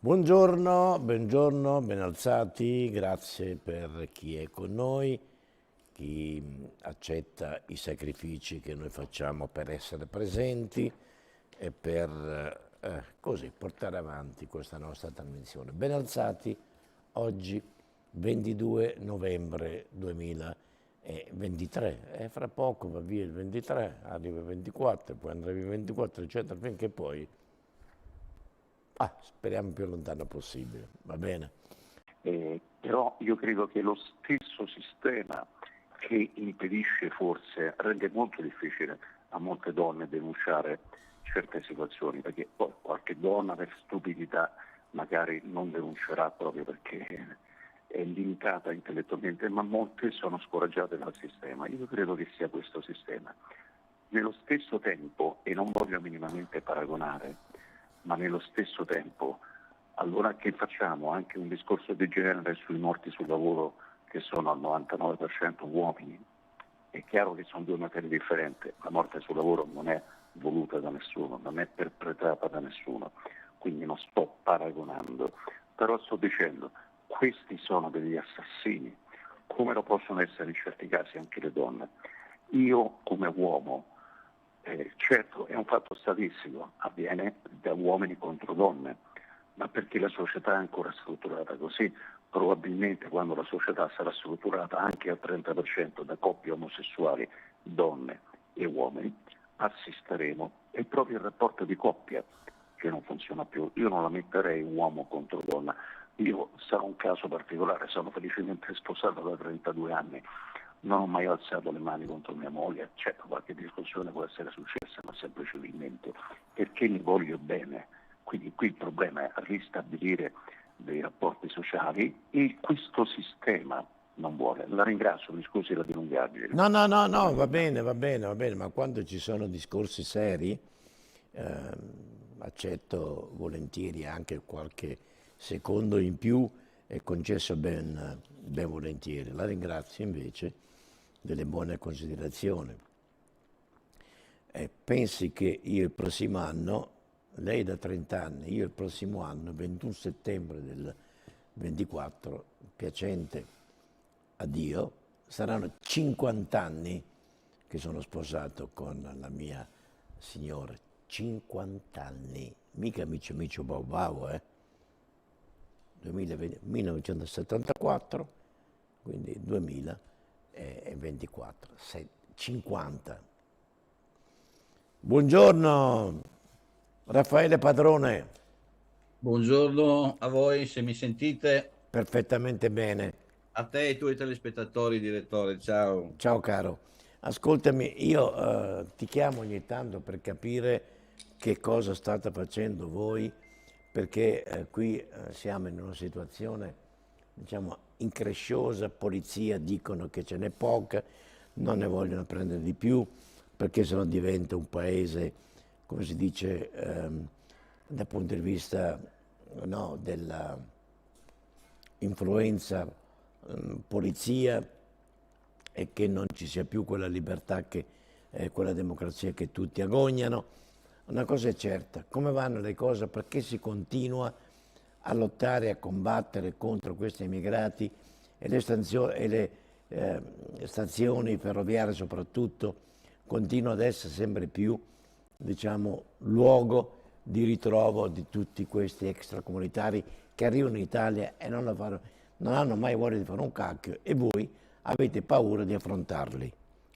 Buongiorno, buongiorno, ben alzati, grazie per chi è con noi, chi accetta i sacrifici che noi facciamo per essere presenti e per così portare avanti questa nostra trasmissione. Ben alzati, oggi 22 novembre 2023 e fra poco va via il 23, arriva il 24, poi andrà via il 24, eccetera, finché poi speriamo più lontano possibile, va bene? Però io credo che lo stesso sistema che impedisce, forse rende molto difficile a molte donne denunciare certe situazioni, perché poi qualche donna per stupidità magari non denuncerà proprio perché è limitata intellettualmente, ma molte sono scoraggiate dal sistema. Io credo che sia questo sistema. Nello stesso tempo, e non voglio minimamente paragonare, ma nello stesso tempo, allora che facciamo anche un discorso di genere sui morti sul lavoro che sono al 99% uomini? È chiaro che sono due materie differenti, la morte sul lavoro non è voluta da nessuno, non è perpetrata da nessuno, quindi non sto paragonando, però sto dicendo questi sono degli assassini, come lo possono essere in certi casi anche le donne. Io come uomo, certo è un fatto statistico, avviene da uomini contro donne, ma perché la società è ancora strutturata così. Probabilmente quando la società sarà strutturata anche al 30% da coppie omosessuali, donne e uomini, assisteremo. È proprio il rapporto di coppia che non funziona più. Io non la metterei uomo contro donna. Io sarò un caso particolare, sono felicemente sposato da 32 anni. Non ho mai alzato le mani contro mia moglie, certo qualche discussione può essere successa, ma sempre civilmente, perché mi voglio bene. Quindi qui il problema è ristabilire dei rapporti sociali e questo sistema non vuole. La ringrazio, mi scusi la dilungaggine. No, va bene, ma quando ci sono discorsi seri, accetto volentieri anche qualche secondo in più, è concesso ben volentieri. La ringrazio invece delle buone considerazioni. Pensi che io il prossimo anno, lei da 30 anni, io il prossimo anno, 21 settembre del 24, piacente a Dio, saranno 50 anni che sono sposato con la mia signora. 50 anni, mica micio bau bau, 1974, quindi 2024, 50. Buongiorno Raffaele Padrone. Buongiorno a voi, se mi sentite. Perfettamente bene. A te e ai tuoi telespettatori, direttore, ciao. Ciao caro. Ascoltami, io ti chiamo ogni tanto per capire che cosa state facendo voi, perché qui siamo in una situazione, diciamo, incresciosa, polizia dicono che ce n'è poca, non ne vogliono prendere di più, perché sennò diventa un paese, come si dice, dal punto di vista no, della influenza polizia, e che non ci sia più quella libertà, quella democrazia che tutti agognano. Una cosa è certa, come vanno le cose, perché si continua a lottare, a combattere contro questi immigrati e le stazioni ferroviarie soprattutto continuano ad essere sempre più, diciamo, luogo di ritrovo di tutti questi extracomunitari che arrivano in Italia e non hanno mai voglia di fare un cacchio, e voi avete paura di affrontarli.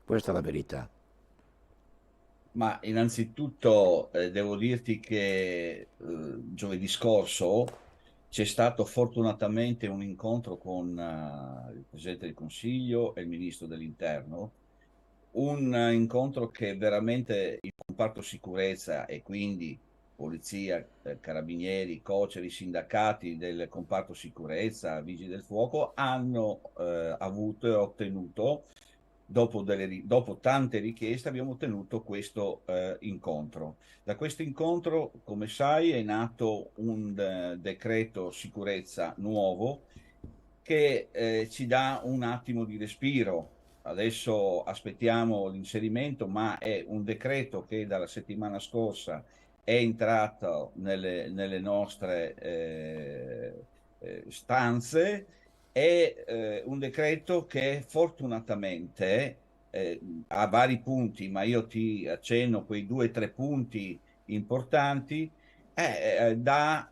Questa è la verità. Ma innanzitutto devo dirti che giovedì scorso c'è stato fortunatamente un incontro con il Presidente del Consiglio e il Ministro dell'Interno, un incontro che veramente il comparto sicurezza e quindi polizia, carabinieri, coceri, sindacati del comparto sicurezza, vigili del fuoco, hanno avuto e ottenuto, dopo tante richieste, abbiamo ottenuto questo incontro. Da questo incontro, come sai, è nato un decreto sicurezza nuovo che ci dà un attimo di respiro. Adesso aspettiamo l'inserimento, ma è un decreto che dalla settimana scorsa è entrato nelle nostre stanze. È un decreto che fortunatamente ha vari punti, ma io ti accenno quei 2 o 3 punti importanti. Dà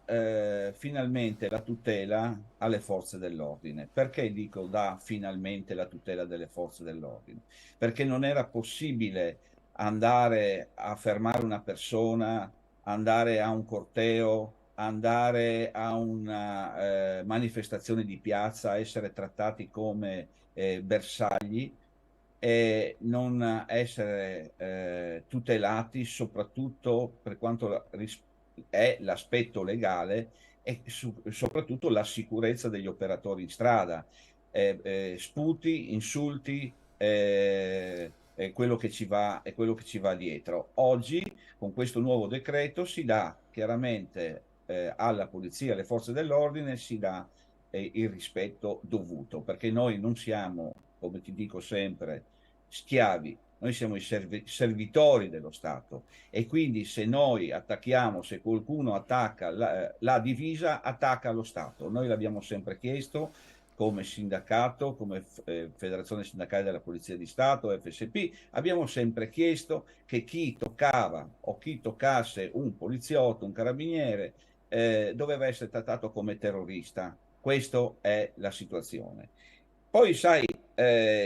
finalmente la tutela alle forze dell'ordine. Perché dico dà finalmente la tutela delle forze dell'ordine? Perché non era possibile andare a fermare una persona, andare a un corteo, andare a una manifestazione di piazza, essere trattati come bersagli e non essere tutelati, soprattutto per quanto è l'aspetto legale e soprattutto la sicurezza degli operatori in strada. Sputi, insulti, è quello che ci va, è quello che ci va dietro. Oggi, con questo nuovo decreto, si dà chiaramente alla polizia, alle forze dell'ordine, si dà il rispetto dovuto, perché noi non siamo, come ti dico sempre, schiavi, noi siamo i servitori dello Stato e quindi se noi attacchiamo, se qualcuno attacca la divisa, attacca lo Stato. Noi l'abbiamo sempre chiesto come sindacato, come Federazione Sindacale della Polizia di Stato, FSP, abbiamo sempre chiesto che chi toccava o chi toccasse un poliziotto, un carabiniere, doveva essere trattato come terrorista. Questa è la situazione. Poi, sai,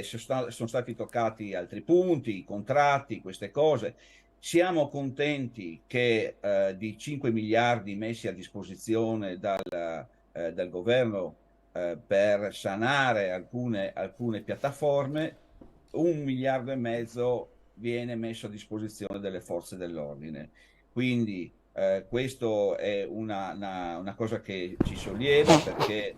sono stati toccati altri punti, i contratti, queste cose. Siamo contenti che di 5 miliardi messi a disposizione dal governo per sanare alcune piattaforme, 1,5 miliardi viene messo a disposizione delle forze dell'ordine. Quindi questo è una cosa che ci solleva perché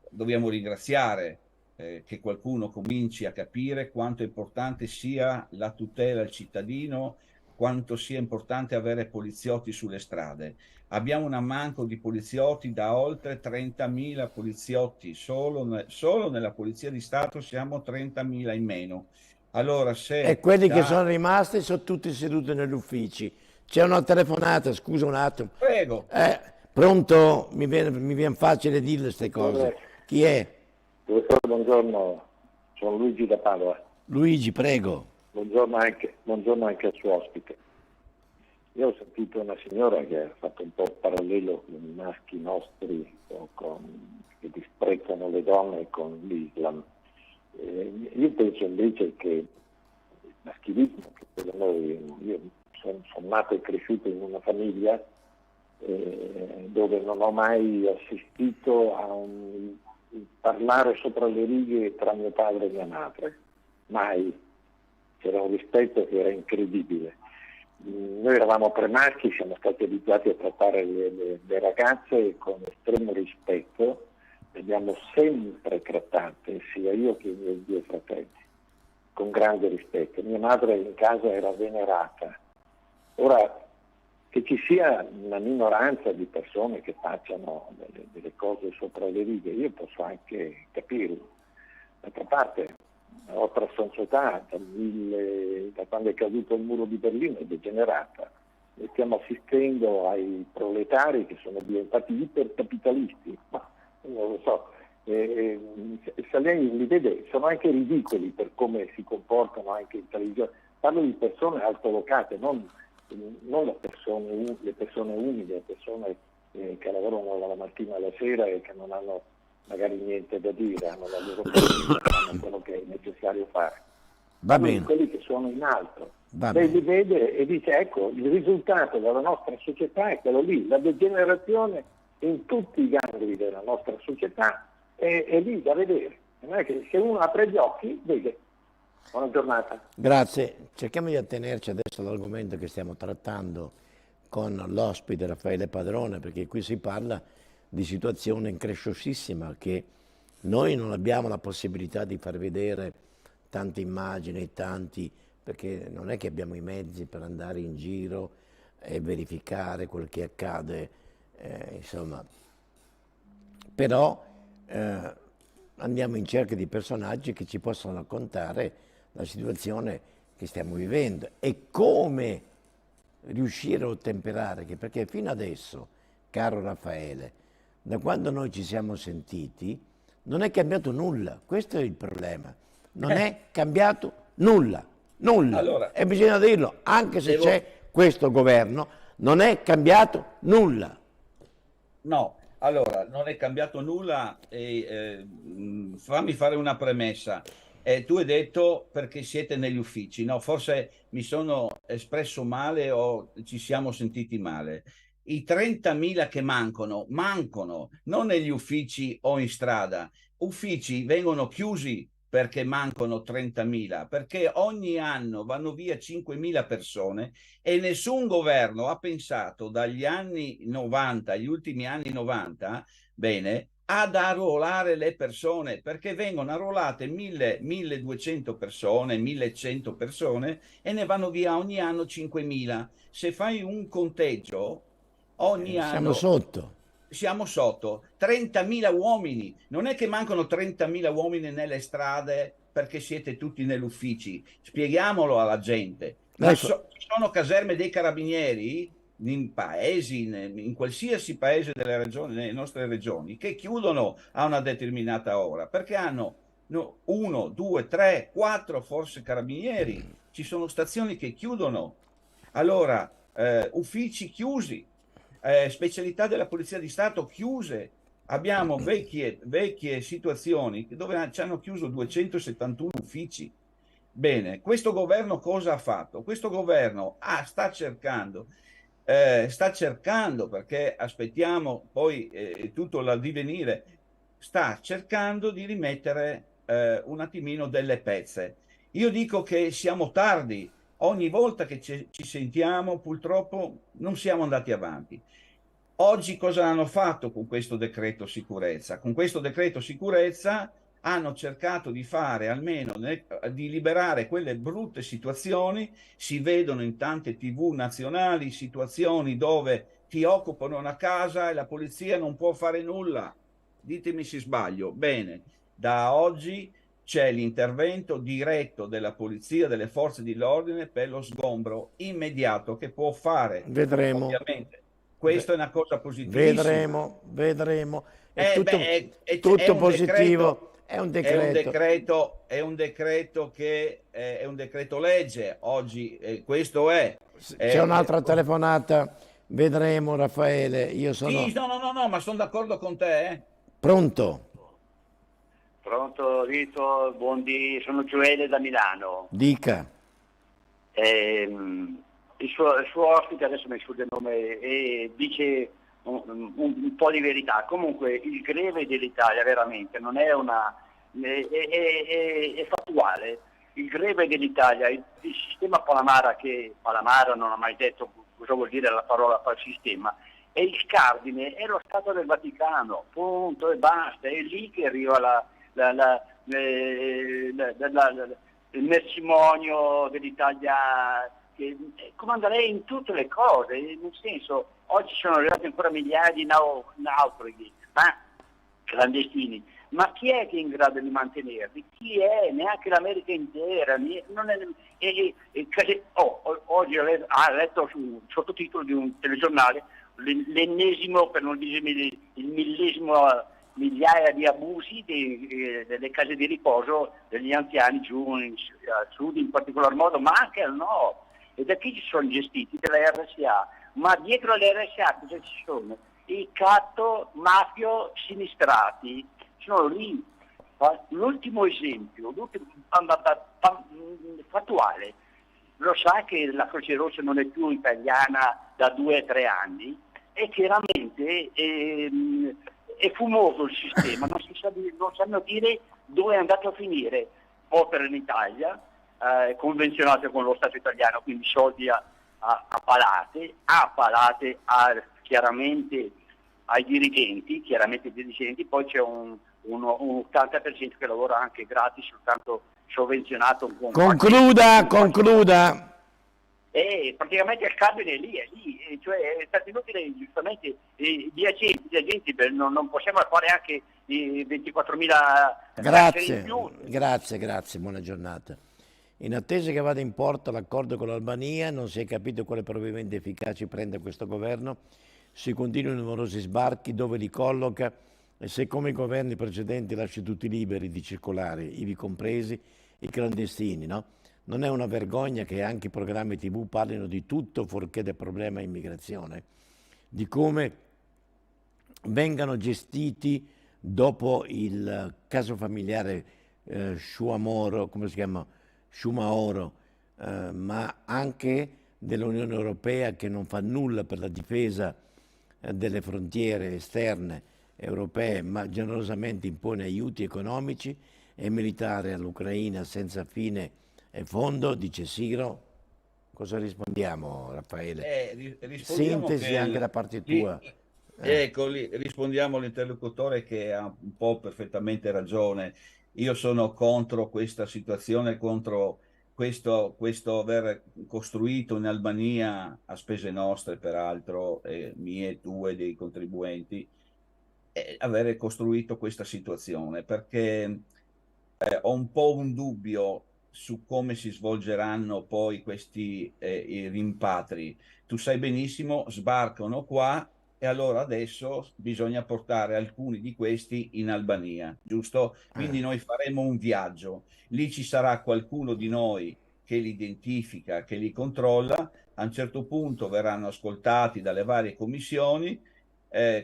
dobbiamo ringraziare che qualcuno cominci a capire quanto importante sia la tutela al cittadino, quanto sia importante avere poliziotti sulle strade. Abbiamo un ammanco di poliziotti da oltre 30.000 poliziotti, solo nella Polizia di Stato siamo 30.000 in meno. Allora, E se quelli che da... sono rimasti sono tutti seduti negli uffici. C'è una telefonata, scusa un attimo. Prego. Pronto? Mi viene facile dire queste cose. Chi è? Professore, buongiorno, sono Luigi da Padova. Luigi, prego. Buongiorno anche al suo ospite. Io ho sentito una signora che ha fatto un po' parallelo con i maschi nostri che disprezzano le donne con l'Islam. Io penso invece che il maschilismo, che per noi, io sono nato e cresciuto in una famiglia dove non ho mai assistito a un parlare sopra le righe tra mio padre e mia madre, mai. C'era un rispetto che era incredibile. Noi eravamo 3 maschi, siamo stati abituati a trattare le ragazze con estremo rispetto, le abbiamo sempre trattate, sia io che i miei 2 fratelli, con grande rispetto. Mia madre in casa era venerata. Ora, che ci sia una minoranza di persone che facciano delle cose sopra le righe, io posso anche capirlo. D'altra parte, la nostra società da quando è caduto il muro di Berlino è degenerata e stiamo assistendo ai proletari che sono diventati ipercapitalisti, ma non lo so, se lei li vede sono anche ridicoli per come si comportano anche in televisione. Parlo di persone altolocate, non le persone umili, le persone che lavorano dalla mattina alla sera e che non hanno magari niente da dire, hanno la loro famiglia, fanno quello che è necessario fare. Va bene. Quelli che sono in alto. Va Lei bene. li vede e dice, ecco, il risultato della nostra società è quello lì, la degenerazione in tutti i gangli della nostra società è lì da vedere. Non è che se uno apre gli occhi, vede. Buona giornata. Grazie. Cerchiamo di attenerci adesso all'argomento che stiamo trattando, con l'ospite Raffaele Padrone, perché qui si parla di situazione incresciosissima che noi non abbiamo la possibilità di far vedere tante immagini, perché non è che abbiamo i mezzi per andare in giro e verificare quel che accade, insomma. Però andiamo in cerca di personaggi che ci possano raccontare la situazione che stiamo vivendo e come riuscire a ottemperare, perché fino adesso, caro Raffaele, da quando noi ci siamo sentiti, non è cambiato nulla, questo è il problema, non è cambiato nulla, Allora, e bisogna dirlo, anche se c'è questo governo, non è cambiato nulla. No, allora, non è cambiato nulla e fammi fare una premessa. Tu hai detto perché siete negli uffici, no? Forse mi sono espresso male o ci siamo sentiti male. I 30.000 che mancano, non negli uffici o in strada. Uffici vengono chiusi perché mancano 30.000, perché ogni anno vanno via 5.000 persone e nessun governo ha pensato dagli anni 90, agli ultimi anni 90, bene, ad arruolare le persone, perché vengono arruolate 1.200 persone, 1.100 persone e ne vanno via ogni anno 5.000. Se fai un conteggio, ogni Siamo anno sotto. siamo sotto 30.000 uomini. Non è che mancano 30.000 uomini nelle strade perché siete tutti negli uffici. Spieghiamolo alla gente. Ma Ecco. ci sono caserme dei carabinieri in paesi, in qualsiasi paese delle regioni, nelle nostre regioni, che chiudono a una determinata ora perché hanno 1, 2, 3, 4 forse carabinieri. Ci sono stazioni che chiudono. Allora, uffici chiusi, specialità della Polizia di Stato chiuse. Abbiamo vecchie situazioni dove ci hanno chiuso 271 uffici. Bene, questo governo cosa ha fatto? Questo governo sta cercando, perché aspettiamo poi tutto l'addivenire, sta cercando di rimettere un attimino delle pezze. Io dico che siamo tardi, ogni volta che ci sentiamo purtroppo non siamo andati avanti. Oggi cosa hanno fatto con questo decreto sicurezza? Con questo decreto sicurezza hanno cercato di fare almeno di liberare quelle brutte situazioni. Si vedono in tante TV nazionali situazioni dove ti occupano una casa e la polizia non può fare nulla. Ditemi se sbaglio. Bene, da oggi c'è l'intervento diretto della polizia, delle forze dell'ordine per lo sgombro immediato che può fare. Vedremo. Ovviamente. Questa è una cosa positivissima. Vedremo. È È tutto un positivo. È un decreto che è un decreto legge. Oggi questo è. C'è un'altra telefonata. Vedremo, Raffaele. Io sono Sì, no, ma sono d'accordo con te. pronto. Pronto Vito, sono Gioele da Milano. Dica. Il suo ospite, adesso mi sfugge il nome, dice un po' di verità. Comunque il greve dell'Italia veramente non è è fattuale. Il greve dell'Italia, il sistema Palamara, che Palamara non ha mai detto cosa vuol dire la parola sistema, e il cardine è lo Stato del Vaticano, punto e basta. È lì che arriva il mercimonio dell'Italia, che comanda lei in tutte le cose, nel senso, oggi sono arrivati ancora migliaia di naufraghi, clandestini, ma chi è che è in grado di mantenerli? Chi è? Neanche l'America intera. Oggi ho letto sul sottotitolo di un telegiornale l'ennesimo, per non dire il millesimo, migliaia di abusi delle case di riposo degli anziani giù al sud in particolar modo, ma anche al nord. E da chi ci sono gestiti? Della RSA. Ma dietro alle RSA cosa ci sono? I catto mafio sinistrati sono lì. L'ultimo esempio, fattuale, lo sa che la Croce Rossa non è più italiana da 2 o 3 anni, e chiaramente è fumoso il sistema, non sanno dire dove è andato a finire. Opera in Italia, convenzionato con lo Stato italiano, quindi soldi chiaramente ai dirigenti, poi c'è un 80% che lavora anche gratis, soltanto sovvenzionato con Concluda. e praticamente il cardine è lì, cioè è stato inutile giustamente gli agenti non possiamo fare anche i 24.000 in più. Grazie, buona giornata. In attesa che vada in porto l'accordo con l'Albania, non si è capito quale provvedimenti efficaci prenda questo governo. Si continuano numerosi sbarchi, dove li colloca e se come i governi precedenti lascia tutti liberi di circolare, ivi compresi i clandestini, no? Non è una vergogna che anche i programmi TV parlino di tutto fuorché del problema immigrazione, di come vengano gestiti dopo il caso familiare Sciumaoro, come si chiama? Sciumaoro, ma anche dell'Unione Europea che non fa nulla per la difesa delle frontiere esterne europee, ma generosamente impone aiuti economici e militari all'Ucraina senza fine e fondo, dice Siro. Cosa rispondiamo, Raffaele? Sintesi anche da parte tua. Ecco, rispondiamo all'interlocutore che ha un po' perfettamente ragione. Io sono contro questa situazione, contro questo aver costruito in Albania, a spese nostre peraltro, mie, tue, dei contribuenti, avere costruito questa situazione, perché ho un po' un dubbio su come si svolgeranno poi questi i rimpatri. Tu sai benissimo, sbarcano qua e allora adesso bisogna portare alcuni di questi in Albania, giusto? Quindi noi faremo un viaggio, lì ci sarà qualcuno di noi che li identifica, che li controlla, a un certo punto verranno ascoltati dalle varie commissioni,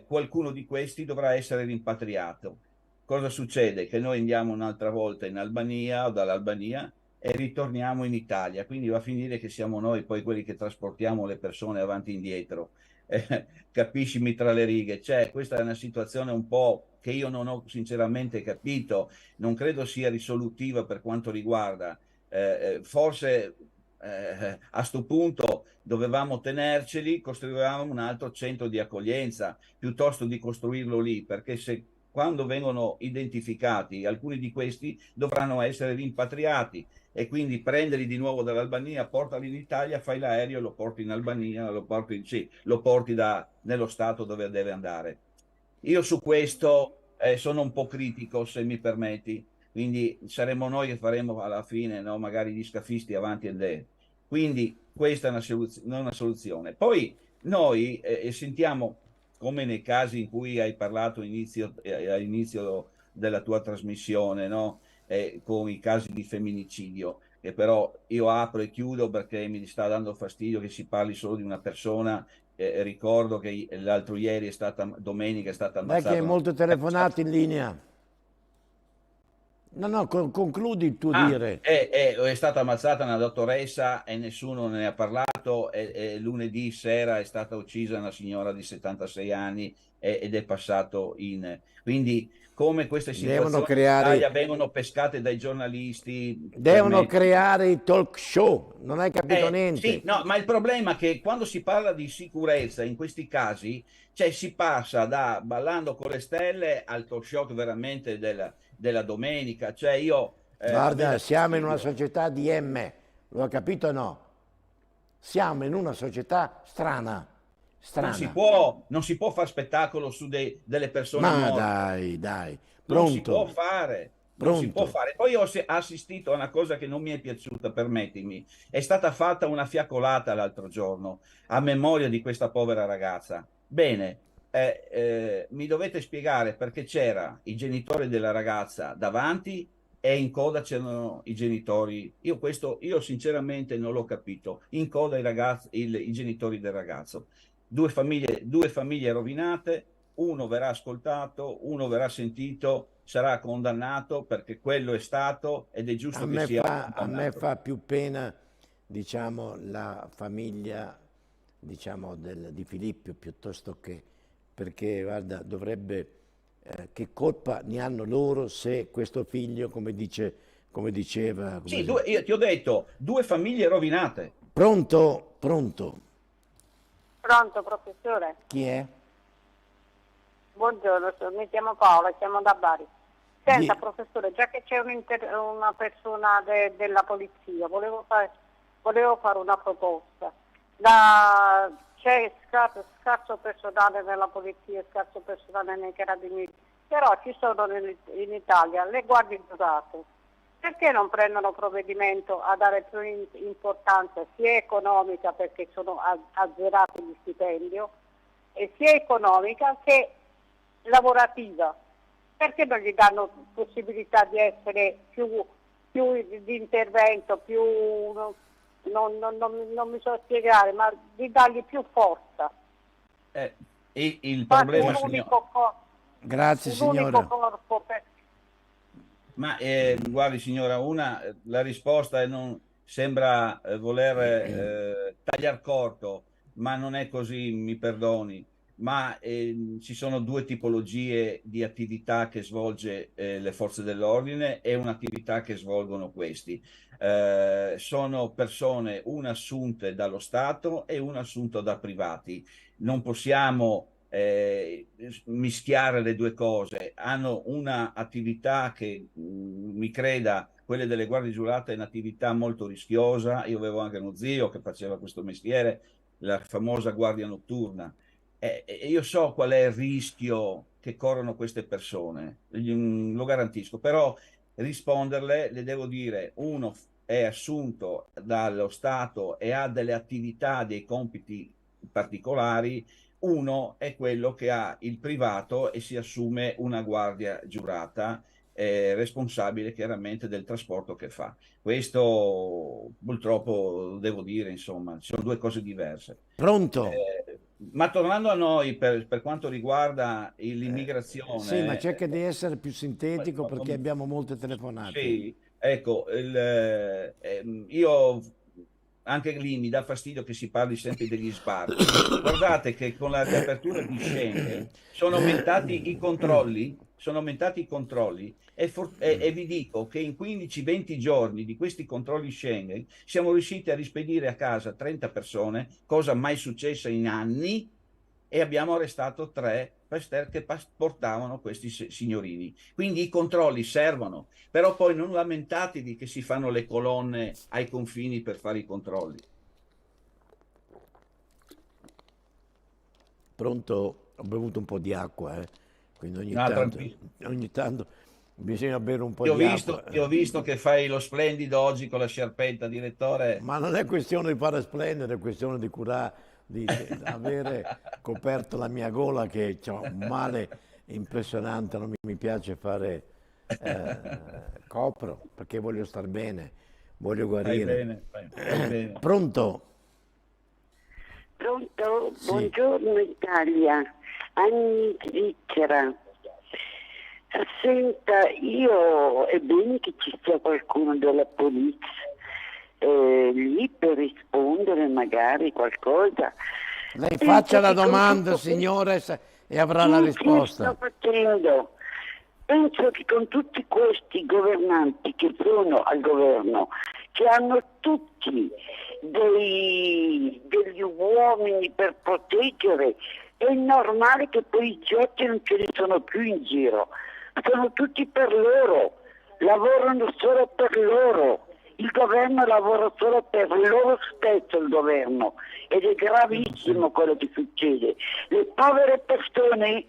qualcuno di questi dovrà essere rimpatriato. Cosa succede? Che noi andiamo un'altra volta in Albania o dall'Albania e ritorniamo in Italia, quindi va a finire che siamo noi poi quelli che trasportiamo le persone avanti e indietro. Capiscimi tra le righe, cioè questa è una situazione un po' che io non ho sinceramente capito, non credo sia risolutiva per quanto riguarda, forse a sto punto dovevamo tenerceli, costruivamo un altro centro di accoglienza piuttosto di costruirlo lì, perché se quando vengono identificati alcuni di questi dovranno essere rimpatriati e quindi prenderli di nuovo dall'Albania, portali in Italia, fai l'aereo, lo porti in Albania, lo porti nello stato dove deve andare. Io su questo sono un po' critico, se mi permetti, quindi saremo noi che faremo alla fine, no, magari gli scafisti avanti e dietro. Quindi questa è una soluzione. Poi noi sentiamo, come nei casi in cui hai parlato all'inizio della tua trasmissione, no? Con i casi di femminicidio, che però io apro e chiudo perché mi sta dando fastidio che si parli solo di una persona. Ricordo che l'altro ieri domenica è stata ammazzata. Dai che hai molto telefonato in linea. No, concludi il tuo dire. È stata ammazzata una dottoressa e nessuno ne ha parlato e lunedì sera è stata uccisa una signora di 76 anni ed è passato in... Quindi come queste situazioni in Italia vengono pescate dai giornalisti... Devono creare i talk show, non hai capito niente. Sì, no, ma il problema è che quando si parla di sicurezza in questi casi, cioè si passa da Ballando con le stelle al talk show veramente della domenica, cioè io... Guarda, siamo in una società di M, lo hai capito o no? Siamo in una società strana. Non si può fare spettacolo su delle persone morte. Dai, pronto. Non si può fare. Non si può fare. Poi ho assistito a una cosa che non mi è piaciuta, permettimi. È stata fatta una fiaccolata l'altro giorno a memoria di questa povera ragazza. Bene, mi dovete spiegare perché c'era i genitori della ragazza davanti e in coda c'erano i genitori. Io sinceramente non l'ho capito. In coda i genitori del ragazzo. Due famiglie rovinate, uno verrà ascoltato, uno verrà sentito, sarà condannato perché quello è stato ed è giusto che sia condannato. A me fa più pena, diciamo, la famiglia, diciamo, di Filippo piuttosto che, perché guarda, che colpa ne hanno loro se questo figlio, come diceva... Sì, io ti ho detto, due famiglie rovinate. Pronto? Pronto? Pronto, professore? Chi è? Buongiorno, mi chiamo Paola, chiamo da Bari. Senta, Di- professore, già che c'è una persona della polizia, volevo fare una proposta. C'è scarso personale nella polizia, scarso personale nei carabinieri, però ci sono in Italia le guardie giurate. Perché non prendono provvedimento a dare più importanza sia economica, perché sono azzerati gli stipendio, e sia economica che lavorativa? Perché non gli danno possibilità di essere più di intervento, non mi so spiegare, ma di dargli più forza? E il Infatti problema, un signor... unico Grazie un unico signora. corpo Ma guardi signora, la risposta non sembra voler tagliar corto, ma non è così, mi perdoni. Ma ci sono due tipologie di attività che svolge le forze dell'ordine e un'attività che svolgono questi. Sono persone, una assunte dallo Stato e una assunta da privati. Non possiamo mischiare le due cose. Hanno una attività che mi creda, quelle delle guardie giurate è un'attività molto rischiosa. Io avevo anche uno zio che faceva questo mestiere, la famosa guardia notturna, e io so qual è il rischio che corrono queste persone, lo garantisco, però risponderle le devo dire: uno è assunto dallo Stato e ha delle attività, dei compiti particolari, uno è quello che ha il privato e si assume una guardia giurata, responsabile chiaramente del trasporto che fa. Questo purtroppo devo dire, insomma, sono due cose diverse. Pronto? Ma tornando a noi, per quanto riguarda Sì, ma l'immigrazione, cerca di essere più sintetico perché abbiamo molte telefonate. sì, ecco, io anche lì mi dà fastidio che si parli sempre degli sbarchi. Guardate che con la riapertura di Schengen sono aumentati i controlli e vi dico che in 15-20 giorni di questi controlli Schengen siamo riusciti a rispedire a casa 30 persone, cosa mai successa in anni, e abbiamo arrestato 3 che portavano questi signorini. Quindi i controlli servono, però poi non lamentatevi che si fanno le colonne ai confini per fare i controlli. Pronto? Ho bevuto un po' di acqua, quindi No, tranquillo. ogni tanto bisogna bere un po' Ti ho di visto, acqua. ti ho visto che fai lo splendido oggi con la sciarpetta, direttore. Ma non è questione di fare splendere, è questione di curare, di avere coperto la mia gola che ho un male impressionante, non mi piace fare copro perché voglio star bene, voglio Fai guarire. bene, fai bene. Pronto? Pronto? Sì. Buongiorno Italia, Anni Svizzera. Senta, io è bene che ci sia qualcuno della polizia lì per rispondere magari qualcosa. Lei Penso faccia la che con domanda, tutto signore, e avrà la Sì, risposta. sto facendo. Penso che con tutti questi governanti che sono al governo, che hanno tutti degli uomini per proteggere, è normale che i poliziotti non ce ne sono più in giro. Sono tutti per loro, lavorano solo per loro. Il governo lavora solo per loro stesso, il governo, ed è gravissimo quello che succede. Le povere persone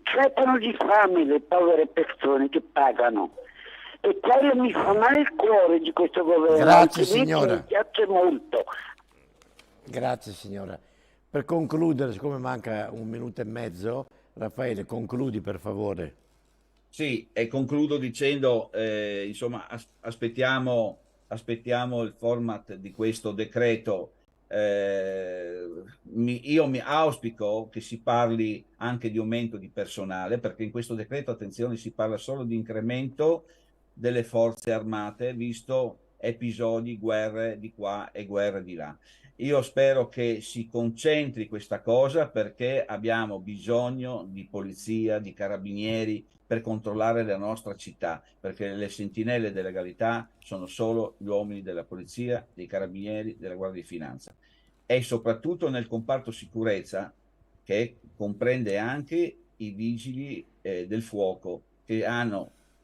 crepano di fame, le povere persone che pagano. E quello mi fa male il cuore di questo governo. Grazie, altrimenti signora. Mi piace molto. Grazie signora. Per concludere, siccome manca un minuto e mezzo, Raffaele, concludi per favore. Sì, e concludo dicendo, insomma, aspettiamo il format di questo decreto. Io mi auspico che si parli anche di aumento di personale, perché in questo decreto, attenzione, si parla solo di incremento delle forze armate, visto episodi, guerre di qua e guerre di là. Io spero che si concentri questa cosa, perché abbiamo bisogno di polizia, di carabinieri per controllare la nostra città, perché le sentinelle della legalità sono solo gli uomini della polizia, dei carabinieri, della Guardia di Finanza, e soprattutto nel comparto sicurezza, che comprende anche i vigili del fuoco, che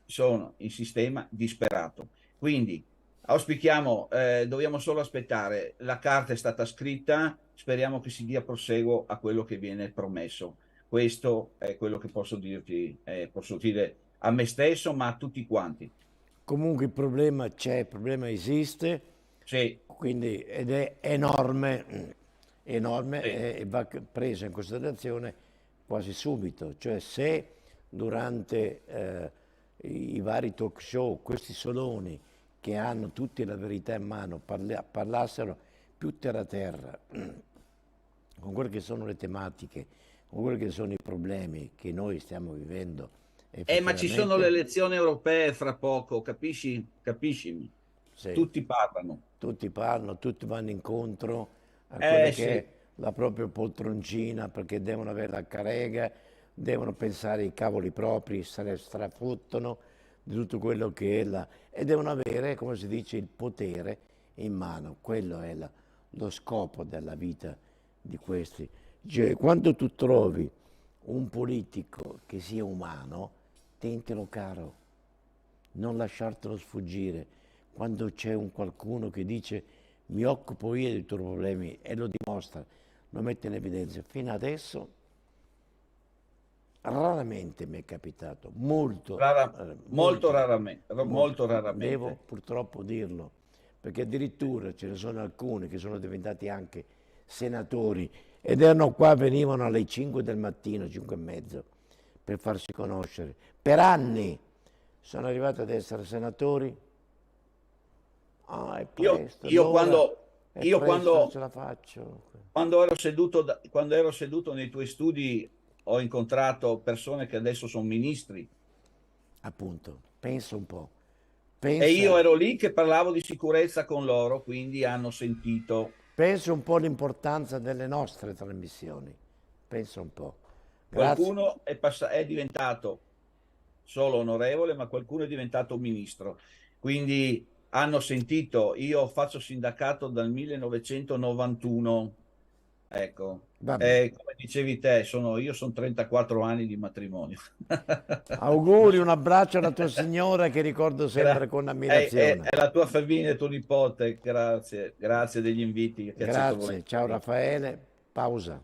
sono in sistema disperato. Quindi auspichiamo, dobbiamo solo aspettare, la carta è stata scritta, speriamo che si dia proseguo a quello che viene promesso. Questo è quello che posso dirti, posso dire a me stesso, ma a tutti quanti. Comunque il problema c'è, il problema esiste, Sì, quindi, ed è enorme, enorme, sì. e va preso in considerazione quasi subito. Cioè, se durante i vari talk show questi soloni che hanno tutti la verità in mano parlassero più terra con quelle che sono le tematiche, con quelli che sono i problemi che noi stiamo vivendo Ma ci sono le effettivamente, elezioni europee fra poco, capisci? Capisci? sì, Tutti parlano. tutti parlano, tutti vanno incontro a quella che Sì. è la propria poltroncina, perché devono avere la carrega, devono pensare ai cavoli propri, se ne strafottono di tutto quello che è e devono avere, come si dice, il potere in mano. Quello è lo scopo della vita di questi. Cioè, quando tu trovi un politico che sia umano, tentilo caro, non lasciartelo sfuggire. Quando c'è un qualcuno che dice mi occupo io dei tuoi problemi e lo dimostra, lo mette in evidenza. Fino adesso raramente mi è capitato, molto, Molto molto, raramente. devo purtroppo dirlo, perché addirittura ce ne sono alcuni che sono diventati anche senatori ed erano qua, venivano alle 5 del mattino, 5 e mezzo, per farsi conoscere. Per anni sono arrivati ad essere senatori. Ah, è presto, Io allora, è io presto, quando, non ce la faccio. quando ero seduto nei tuoi studi, ho incontrato persone che adesso sono ministri, Appunto, pensa un po'. e io Pensa, ero lì che parlavo di sicurezza con loro, quindi hanno sentito. pensa un po' l'importanza delle nostre trasmissioni. Pensa un po'. Grazie. Qualcuno è diventato solo onorevole, ma qualcuno è diventato ministro. Quindi hanno sentito, io faccio sindacato dal 1991, ecco. Vabbè. Come dicevi te, io sono 34 anni di matrimonio. Auguri, un abbraccio alla tua signora che ricordo sempre con ammirazione. È la tua femmina e tuo nipote, grazie, grazie degli inviti che accetto Grazie, volentieri. ciao Raffaele, pausa.